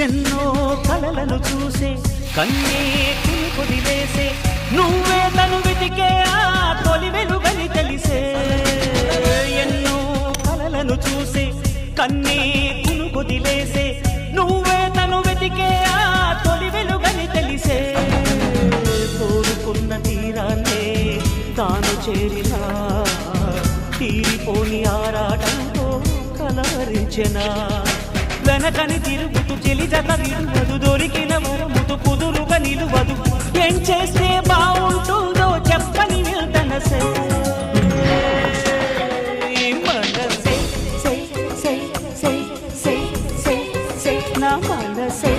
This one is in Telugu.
ఎన్నో కలలను చూసే కన్నే కొదిలేసే నువ్వే తను వెతికే ఆ తొలి వెలుగని తెలిసే ఎన్నో కలలను చూసే కన్నే కొదిలేసే నువ్వే తను వెతికే ఆ తొలి వెలుగని తెలిసే కోరుకున్న తీరాన్నే తాను చేరినా తీరిపోని ఆరాటంతో కలవరించెనా వెనకని తిరుగుతూ చెలి జత విడువదు దొరికిన వరముతు కుదురుగా నిలువదు ఏం చేస్తే బాగుంటుందో చెప్పని మనసే మనసే సై సై సై సై సై సై నా మనసే